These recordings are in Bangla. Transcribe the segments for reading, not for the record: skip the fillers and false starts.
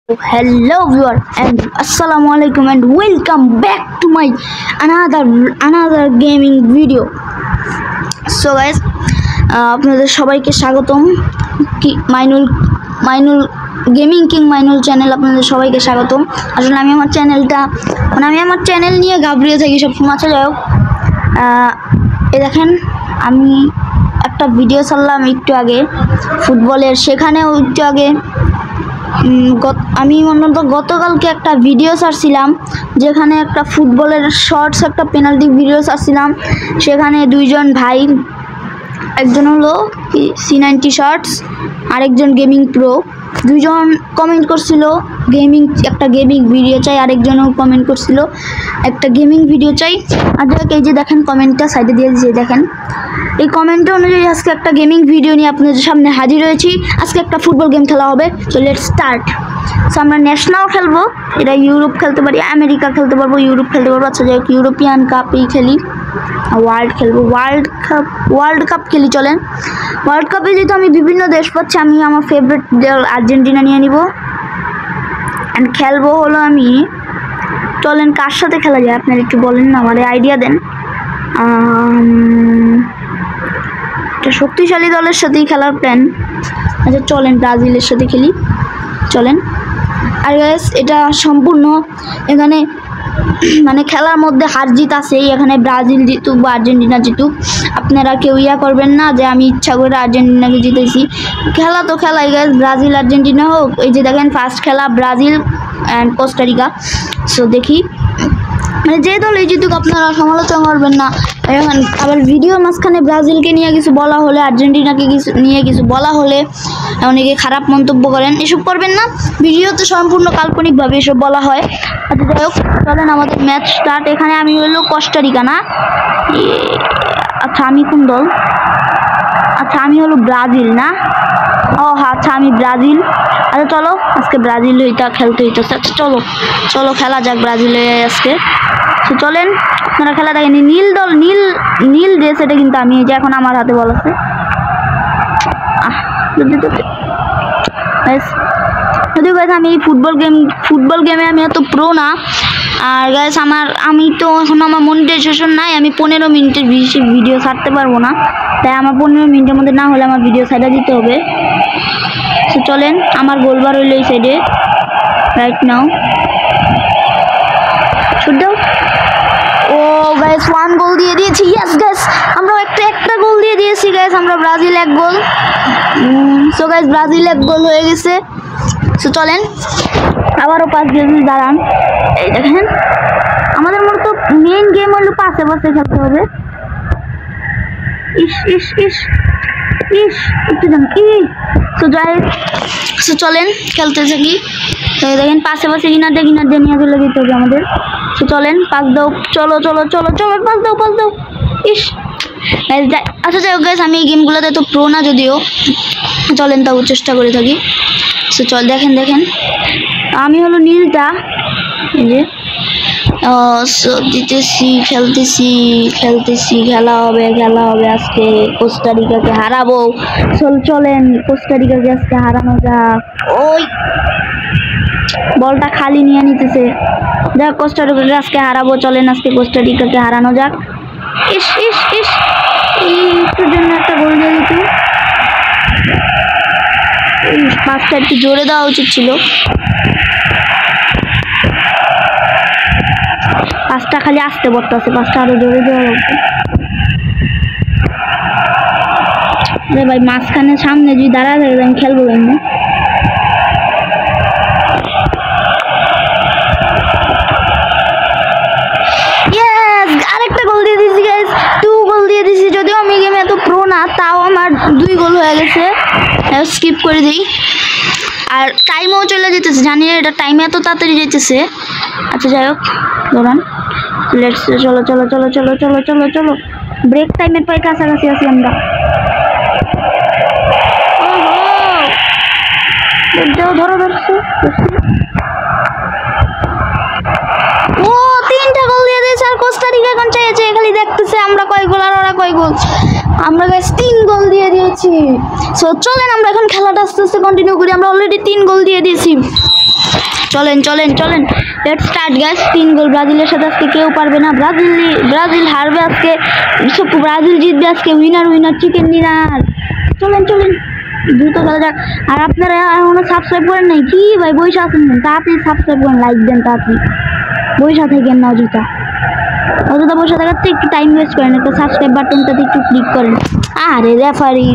Hello viewer and assalamu alaikum and welcome back to my another gaming video. So guys, আপনাদের সবাইকে স্বাগতম Mainul gaming king Mainul channel আপনাদের সবাইকে স্বাগতম। আসলে আমি আমার চ্যানেলটা আমি আমার চ্যানেল নিয়ে ঘাবড়িয়ে থাকি সব সময়। আচ্ছা যাই হোক, এই দেখেন আমি একটা ভিডিও ছাড়লাম একটু আগে ফুটবলের, সেখানেও একটু আগে আমি অন্তত গতকালকে একটা ভিডিও ছাড়ছিলাম যেখানে একটা ফুটবলের শর্টস একটা পেনাল্টি ভিডিও ছাড়ছিলাম। সেখানে দুইজন ভাই, একজন হলো C90 শর্টস আরেকজন গেমিং প্রো, দুইজন কমেন্ট করছিল একটা গেমিং ভিডিও চাই, আরেকজনও কমেন্ট করছিল একটা গেমিং ভিডিও চাই। আর এই যে দেখেন কমেন্টটা সাইডে দিয়ে দিয়েছে, দেখেন এই কমেন্ট অনুযায়ী আজকে একটা গেমিং ভিডিও নিয়ে আপনাদের সামনে হাজির হয়েছি। আজকে একটা ফুটবল গেম খেলা হবে, সো লেটস স্টার্ট। সো আমরা ন্যাশনাল খেলবো, এটা ইউরোপ খেলতে পারি, আমেরিকা খেলতে পারবো, ইউরোপ খেলতে পারবো। আচ্ছা যাই হোক, ইউরোপিয়ান কাপই খেলি, ওয়ার্ল্ড খেলবো, ওয়ার্ল্ড কাপ খেলি। চলেন ওয়ার্ল্ড কাপে যেহেতু আমি বিভিন্ন দেশ পাচ্ছি, আমি আমার ফেভারিট দল আর্জেন্টিনা নিয়ে নিব অ্যান্ড খেলবো হলো আমি। চলেন কার সাথে খেলা যায় আপনারা একটু বলেন না, আমার আইডিয়া দেন। একটা শক্তিশালী দলের সাথেই খেলার প্ল্যান। আচ্ছা চলেন ব্রাজিলের সাথে খেলি, চলেন। আর গাইস এটা সম্পূর্ণ এখানে মানে খেলার মধ্যে হার জিত আছেই, এখানে ব্রাজিল জিতুক বা আর্জেন্টিনা জিতুক আপনারা কেউ করবেন না যে আমি ইচ্ছা করে আর্জেন্টিনাকে জিতেছি। খেলা তো খেলাই গাইস, ব্রাজিল আর্জেন্টিনা হোক। এই যে দেখেন ফার্স্ট খেলা ব্রাজিল অ্যান্ড কোস্টারিকা। সো দেখি মানে যে দল এই জিতুক আপনারা সমালোচনা করবেন না। এখন আবার ভিডিওর মাঝখানে ব্রাজিলকে নিয়ে কিছু বলা হলে, আর্জেন্টিনাকে নিয়ে কিছু বলা হলে অনেকে খারাপ মন্তব্য করেন, এসব করবেন না। ভিডিওতে সম্পূর্ণ কাল্পনিকভাবে এসব বলা হয়। আচ্ছা যাই হোক, চলেন আমাদের ম্যাচ স্টার্ট। এখানে আমি হলো কোস্টারিকা না, আচ্ছা আমি কোন দল? আচ্ছা আমি হলো ব্রাজিল না, ও আচ্ছা আমি ব্রাজিল। আচ্ছা চলো আজকে ব্রাজিল খেলতে হইতেছে। আচ্ছা চলো খেলা যাক ব্রাজিলে আজকে। তো চলেন আপনারা খেলা দেখেন। নীল দল, নীল ড্রেস, এটা কিন্তু আমি, এই যে এখন আমার হাতে বল আছে। যদিও গাইস আমি এই ফুটবল গেমে আমি এত প্রো না। আর গাইস আমি তো এখন আমার মনিটাইজেশন নাই, আমি 15 মিনিটের বেশি ভিডিও ছাড়তে পারবো না, তাই আমার 15 মিনিটের মধ্যে না হলে আমার ভিডিও সাইডে দিতে হবে। তো চলেন আমার গোলবার হইলো এই সাইডে রাইট নাও, শুট দাও। ও গাইস 1 গোল দিয়ে দিয়েছি। ইয়েস গাইস আমরা একটা গোল দিয়ে দিয়েছি গাইস, আমরা ব্রাজিল 1 গোল। সো গাইস ব্রাজিল 1 গোল হয়ে গেছে। সো চলেন আবারও পাস দিয়ে দাঁড়ান। এই দেখেন আমাদের মতো মেইন গেম হলো পাশে খেলতে হবে। একটু জান কি। সো চলেন খেলতে থাকি। দেখেন পাশে কিনার দিয়ে নিয়ে চলে যেতে হবে আমাদের। তো চলেন পাস দাও, চলো পাস দাও। আচ্ছা যাই হোক গাইস, আমি এই গেমগুলোতে তো প্রো না যদিও, চলেন তাও চেষ্টা করে থাকি। সো দেখেন আমি হলো নীলটা, এই যে দিতেছি, খেলতেছি, খেলা হবে আজকে কোস্টারিকাকে হারাবো। চলেন কোস্টারিকাকে আজকে হারানো যাক। ওই বলটা খালি নিয়ে নিতেছে, যাক কোস্টারিকাকে আজকে হারাবো। চলেন আজকে কোস্টারিকাকে হারানো যাক। একটুর জন্য একটা গোল দিয়ে দিত, পাঁচটা একটু জোরে দেওয়া উচিত ছিল। পাঁচটা খালি আসতে পড়তেছে, পাঁচটা আরো জোরে দেওয়া লাগবে। আরে ভাই মাঝখানে সামনে যদি দাঁড়ায় থাকে আমি খেলবো কেন? আরেকটা গোল দিয়ে দিয়েছি গাইস, 2 গোল দিয়ে দিয়েছি। যদিও আমি গেমে এত প্রো না, তাও আমার 2 গোল হয়ে গেছে। স্কিপ করে দিই। আর টাইমও চলে যেতেছে, জানি না এটা টাইমে এত তাড়াতাড়ি যেতেছে। আচ্ছা যাই হোক ধরান, লেটস চলো। ব্রেক টাইমের প্রায় কাছাকাছি আছি আমরা। ধরছি। ও 3টা গোল দিয়ে দিয়েছে, আর কোস্টারিকা এখন চাইছে খালি দেখতেছে আমরা কয় গোল আর ওরা কয় গোল। আমরা গাইস 3 গোল দিয়ে দিয়েছি। সো চলেন আমরা এখন খেলাটা আস্তে আস্তে কন্টিনিউ করি। আমরা অলরেডি 3 গোল দিয়ে দিয়েছি। চলেন চলেন চলেন, লেটস স্টার্ট গাইস। 3 গোল ব্রাজিলের সাথে আজকে কেউ পারবে না। ব্রাজিল হারবে আজকে, ব্রাজিল জিতবে আজকে। Winner winner chicken dinner. চলেন চলেন দ্রুত খেলা যাক। আর আপনারা এখনো সাবস্ক্রাইব করেন নাই কি ভাই? বইসা আছেন, তাড়াতাড়ি সাবস্ক্রাইব করেন, লাইক দেন তাড়াতাড়ি। বইসা থাকেন না অযথা বসে থাকার থেকে একটু টাইম ওয়েস্ট করেন, একটা সাবস্ক্রাইব বাটনটাতে একটু ক্লিক করেন। আরে রেফারি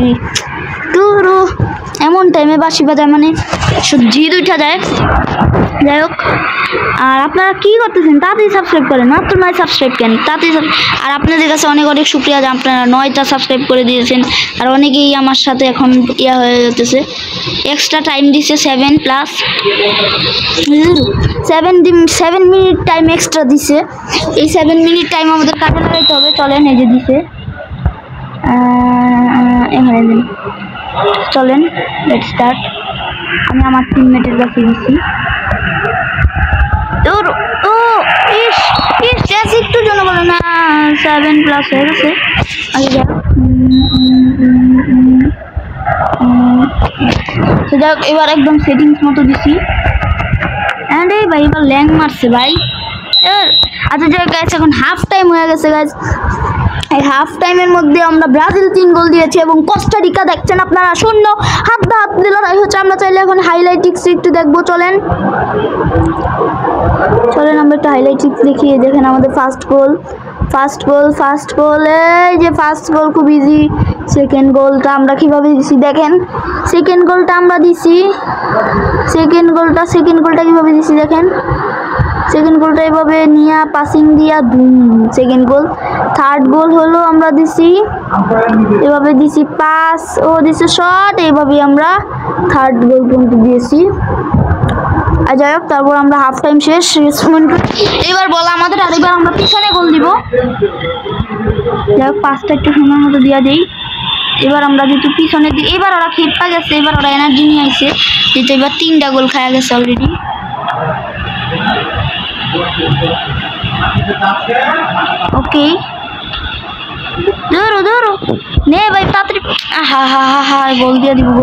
টুরু এমন টাইমে বাঁশি বাজায় মানে জিদ উঠা যায়। যাই হোক, আর আপনারা কি করতেছেন? তাড়াতাড়ি সাবস্ক্রাইব করেন, মাত্র 9 সাবস্ক্রাইব কেন তাড়াতাড়ি। আর আপনাদের কাছে অনেক অনেক শুক্রিয়া যে আপনারা 9টা সাবস্ক্রাইব করে দিয়েছেন। আর অনেকেই আমার সাথে এখন ইয়া হয়ে যেতেছে, এক্সট্রা টাইম দিচ্ছে 7+, 7 মিনিট টাইম এক্সট্রা দিছে। এই 7 মিনিট টাইম আমাদের কাজে লাগাইতে হবে। চলেন, এই যে দিছে এখানে দিন। চলেন লেটস স্টার্ট। আমি আমার টিমমেটের কাছে দিচ্ছি। একটু জন্য বলে না 7+ হয়ে গেছে। যাই হোক, এবার একদম সেটিংস মতো দিছি। এই ভাই এবার ল্যাং মারছে ভাই। আচ্ছা যাই গাইস, এখন হাফ টাইম হয়ে গেছে গাইস। এই হাফ টাইমের মধ্যে আমরা ব্রাজিল 3 গোল দিয়েছি এবং কোস্টারিকা দেখছেন আপনারা 0। হাত লড়াই হচ্ছে। আমরা চাইলে এখন হাইলাইটিক্স একটু দেখবো। চলেন চলেন আমরা একটু হাইলাইটিক্স দেখি। দেখেন আমাদের ফার্স্ট গোল। এই যে ফার্স্ট গোল খুব ইজি। সেকেন্ড গোলটা আমরা কিভাবে দিছি দেখেন। সেকেন্ড গোলটা কিভাবে দিছি দেখেন। সেকেন্ড গোলটা এভাবে নিয়ে পাসিং দিয়া সেকেন্ড গোল। থার্ড গোল হলো আমরা দিছি এভাবে দিছি পাস, ও দিছে শট, এইভাবে আমরা থার্ড গোল পর্যন্ত দিয়েছি। আর যাই হোক, তারপর আমরা হাফ টাইম শেষ। এবার বল আমাদের, আর এবার আমরা পিছনে গোল দিব। যাই হোক, পাসটা একটু সময় মতো দিয়া দেই। এবার আমরা যেহেতু পিছনে দিই, এবার ওরা খেপা গেছে, এবার ওরা এনার্জি নিয়ে আইছে, যেহেতু এবার 3টা গোল খাওয়া গেছে অলরেডি। ওকে ধরো নে ভাই তাড়াতাড়ি। গোল দিয়ে দিবে।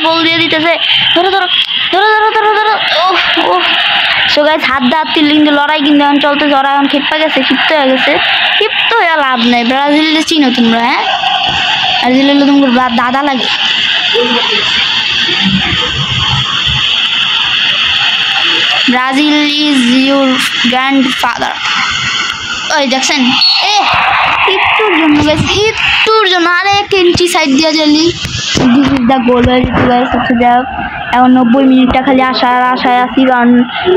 গোল দিয়ে দিতেছে। ধরো। সো গাইস, হাত কিন্তু লড়াই কিন্তু এখন চলতেছে। ওরা এখন ক্ষিপ্ত হয়ে গেছে। ক্ষিপ্ত হয়ে লাভ নাই। ব্রাজিলে চিনো তোমরা? হ্যাঁ, ব্রাজিলে তোমার দাদা লাগে। Brazil is your grandfather. ওই দেখছেন, একটুর জন্য আরে 1 ইঞ্চি সাইড দিয়ে দিস ইজ দ্য গোল। এখন 90 মিনিটটা খালি আশায় আসি, কারণ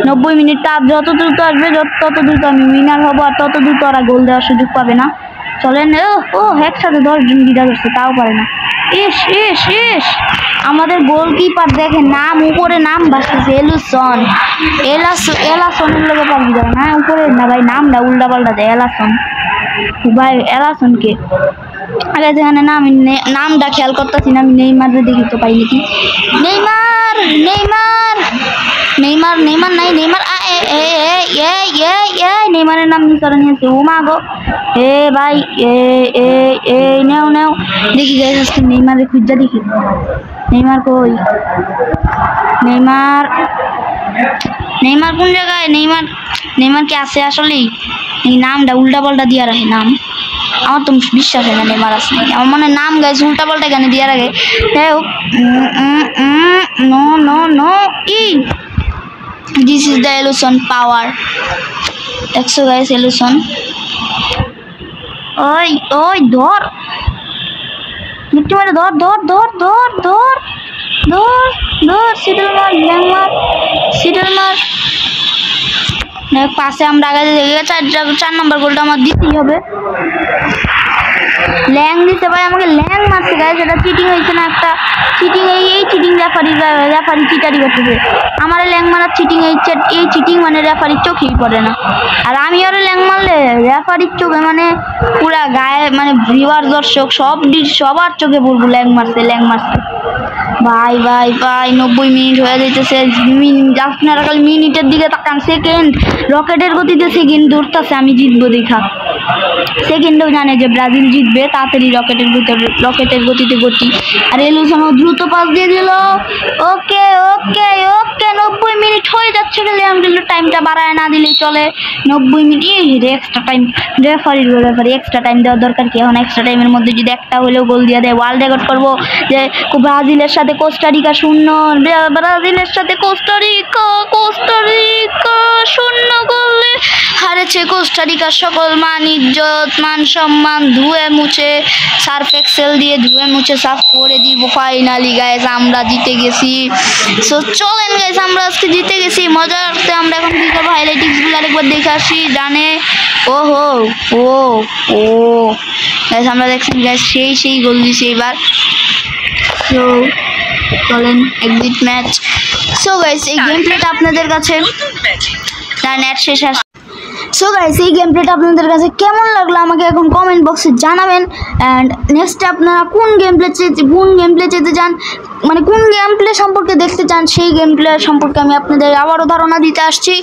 90 মিনিটটা যত দ্রুত আসবে তত দ্রুত আমি উইনার হবো, আর তত দ্রুত ওরা গোল দেওয়ার সুযোগ পাবে না। চলেন। একসাথে 10 জন গিটা ধরছে, তাও পারে না। আমাদের গোলকিপার দেখেন, নাম উপরে নাম ভাসতেছে এলাসনের লোকে পাবি যাবে না, উপরে না ভাই, নামটা উল্টা পাল্টা দেয় এলাসন ভাই। এলাসনকে আগে যেখানে না, আমি নামটা খেয়াল করতেছি না। আমি নেইমারে দেখি তো পাই নাকি। নেইমার নাই। নেইমারের নাম নিয়েছে। ও মা গো, ভাই নেও দেখি গাইস, আজকে নেইমারে খুঁজা দেখি। নেইমার কই? নেইমার কোন জায়গায়? নেইমার কি আছে আসলেই? এই নামটা উল্টা পাল্টা দিয়া রাখে নাম। আমার তো বিশ্বাস হয় না নেইমার আছে। আমার মনে নাম গাইস উল্টা পাল্টা কেন দিয়া রাখে। যাই হোক, no this is the illusion power. দেখছো গাইস এলুশন। ওই ধর মিট্টু মারে, ধর সিডল মার। পাশে আমরা আগে 4 নম্বর গোলটা আমার দিতেই হবে। ল্যাং দিতে ভাই, আমাকে ল্যাং মারছে গাইস। এটা চিটিং হয়েছে না? একটা চিটিং, এই চিটিং রেফারি চিটারি করতেছে। আমার ল্যাং মারার চিটিং, এই চিটিং মানে রেফারির চোখেই পড়ে না। আর আমি ওর ল্যাং মারলে রেফারির চোখে মানে পুরা গায়ে, মানে ভিউয়ার দর্শক সবার চোখে পড়বো ল্যাং মারছে। ভাই 90 মিনিট হয়ে যাইতেছে। আপনারা খালি মিনিটের দিকে তাকান, সেকেন্ড রকেটের গতিতে সেকেন্ড দৌড়তেছে। আমি জিতবো দেখা। সেকেন্ডেও জানে যে ব্রাজিল জিতবে, তাড়াতাড়ি রকেটের গতিতে গতি। আর এলুসানো দ্রুত পাস দিয়ে দিল। ওকে ওকে ওকে 90 মিনিট হয়ে যাচ্ছে, খেলে আমি কিন্তু টাইমটা বাড়ায় না দিলেই চলে। 90 minute extra time, referee extra time দেওয়ার দরকার কি? এখন এক্সট্রা টাইমের মধ্যে যদি একটা হলেও গোল দিয়ে দেয়, ওয়ার্ল্ড রেকর্ড করবো যে ব্রাজিলের সাথে কোস্টারিকা 0, ব্রাজিলের সাথে কোস্টারিকা 0 গোলে হারেছে। কোস্টারিকা সকল মান ইজ্জত মান সম্মান ধুয়ে মুছে সার্ফ এক্সেল দিয়ে ধুয়ে মুছে সাফ করে দিব। ফাইনালি গাইস আমরা জিতে গেছি। সো চলেন গাইস, আমরা আজকে জিতে গেছি। মজা আসতে আমরা এখন কি করবো, হাইলাইটিংসগুলো আরেকবার দেখে আসি। জানে ওহো ও ও গাইস আমরা দেখছেন গাইস সেই গোল দিয়েছি এবার। সো চলেন এক্সিট ম্যাচ। সো গাইস এই গেম প্লেটা আপনাদের কাছে নেট শেষ আসে। সো গাইস এই গেম প্লেটা আপনাদের কাছে কেমন লাগলো আমাকে এখন কমেন্ট বক্সে জানাবেন। অ্যান্ড নেক্সটে আপনারা কোন গেম প্লে যেতে চান, মানে কোন গেম প্লে সম্পর্কে দেখতে চান, সেই গেম প্লে সম্পর্কে আমি আপনাদের আবারও ধারণা দিতে আসছি।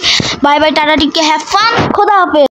বাই বাই, টাটা, টিকে, হ্যাভ ফান, খোদা হাফেজ।